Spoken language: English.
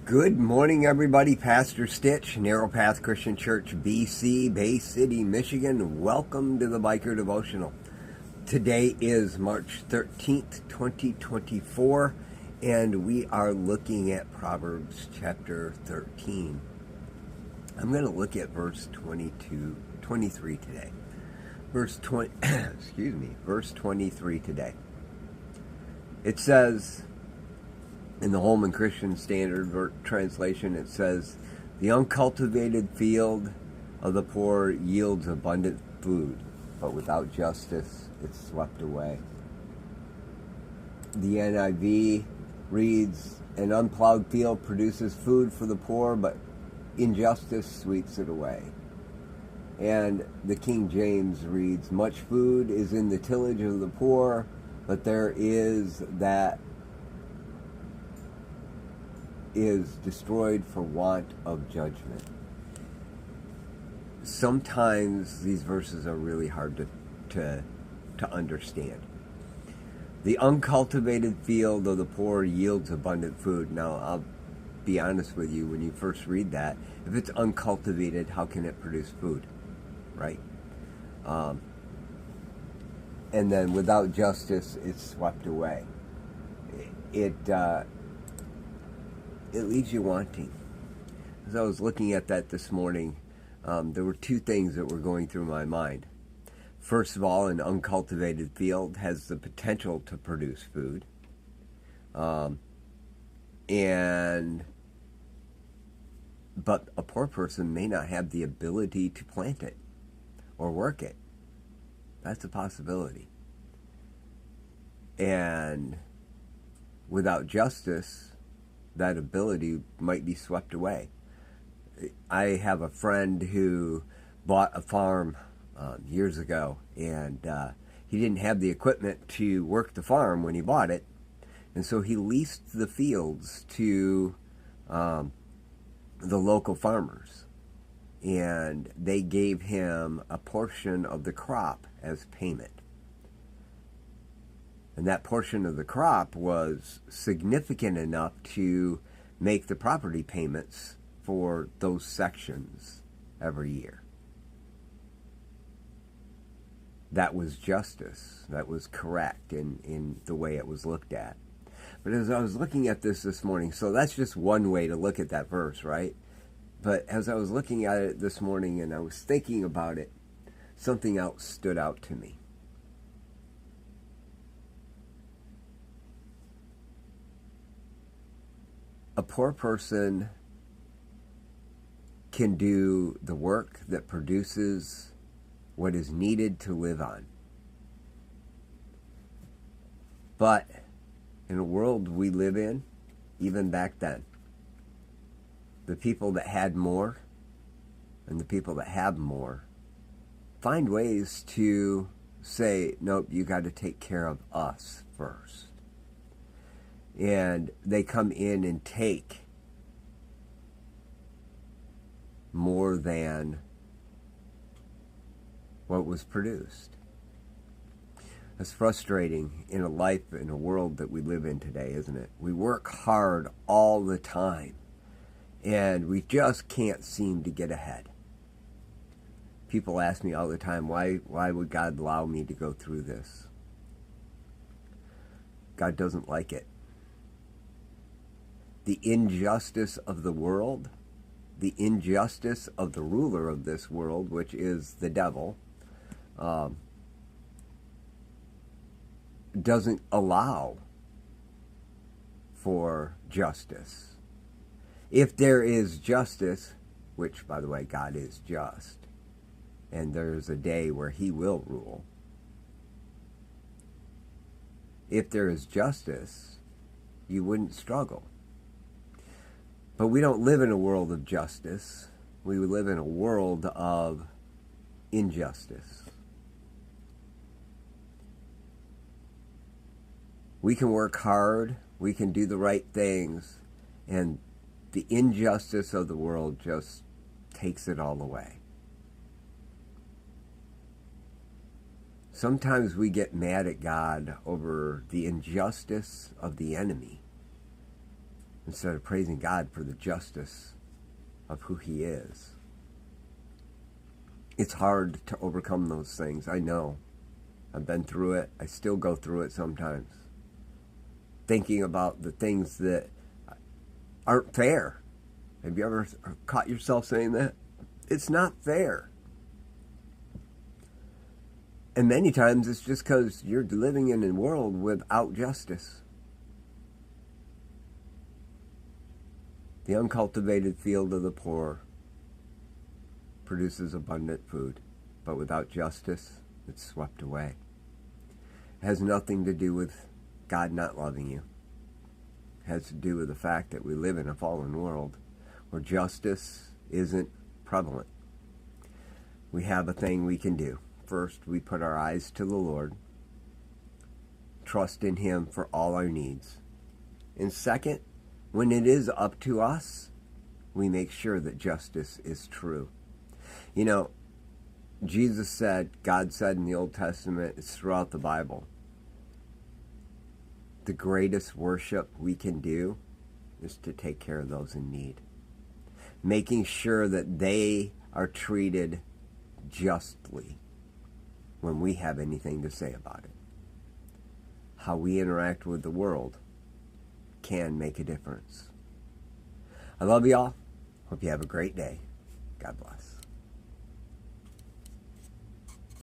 Good morning, everybody. Pastor Stitch, Narrow Path Christian Church, BC, Bay City, Michigan. Welcome to the Biker Devotional. Today is March 13th, 2024, and we are looking at Proverbs chapter 13. I'm going to look at verse 23 today. Verse 23 today. It says, in the Holman Christian Standard Translation, it says, "The uncultivated field of the poor yields abundant food, but without justice it's swept away." The NIV reads, "An unplowed field produces food for the poor, but injustice sweeps it away." And the King James reads, "Much food is in the tillage of the poor, but there is that is destroyed for want of judgment." Sometimes these verses are really hard to understand. The uncultivated field of the poor yields abundant food. Now, I'll be honest with you, when you first read that, if it's uncultivated, how can it produce food, right? And then without justice, it's swept away. It leaves you wanting. As I was looking at that this morning, there were two things that were going through my mind. First of all, an uncultivated field has the potential to produce food. But a poor person may not have the ability to plant it or work it. That's a possibility. And without justice, that ability might be swept away. I have a friend who bought a farm years ago, and he didn't have the equipment to work the farm when he bought it, and so he leased the fields to the local farmers, and they gave him a portion of the crop as payment. And that portion of the crop was significant enough to make the property payments for those sections every year. That was justice. That was correct in the way it was looked at. But as I was looking at this morning, so that's just one way to look at that verse, right? But as I was looking at it this morning and I was thinking about it, something else stood out to me. A poor person can do the work that produces what is needed to live on. But in a world we live in, even back then, the people that had more and the people that have more find ways to say, nope, you got to take care of us first. And they come in and take more than what was produced. That's frustrating in a life, in a world that we live in today, isn't it? We work hard all the time, and we just can't seem to get ahead. People ask me all the time, why would God allow me to go through this? God doesn't like it. The injustice of the world, the injustice of the ruler of this world, which is the devil, doesn't allow for justice. If there is justice, which, by the way, God is just, and there's a day where he will rule, if there is justice, you wouldn't struggle. But we don't live in a world of justice. We live in a world of injustice. We can work hard, we can do the right things, and the injustice of the world just takes it all away. Sometimes we get mad at God over the injustice of the enemy. instead of praising God for the justice of who He is. It's hard to overcome those things. I know. I've been through it. I still go through it sometimes. Thinking about the things that aren't fair. Have you ever caught yourself saying that? It's not fair. And many times it's just because you're living in a world without justice. The uncultivated field of the poor produces abundant food, but without justice, it's swept away. It has nothing to do with God not loving you. It has to do with the fact that we live in a fallen world where justice isn't prevalent. We have a thing we can do. First, we put our eyes to the Lord, trust in Him for all our needs. And second, when it is up to us, we make sure that justice is true. You know, Jesus said, God said in the Old Testament, it's throughout the Bible, the greatest worship we can do is to take care of those in need. Making sure that they are treated justly when we have anything to say about it. How we interact with the world can make a difference. I love y'all. Hope you have a great day. God bless.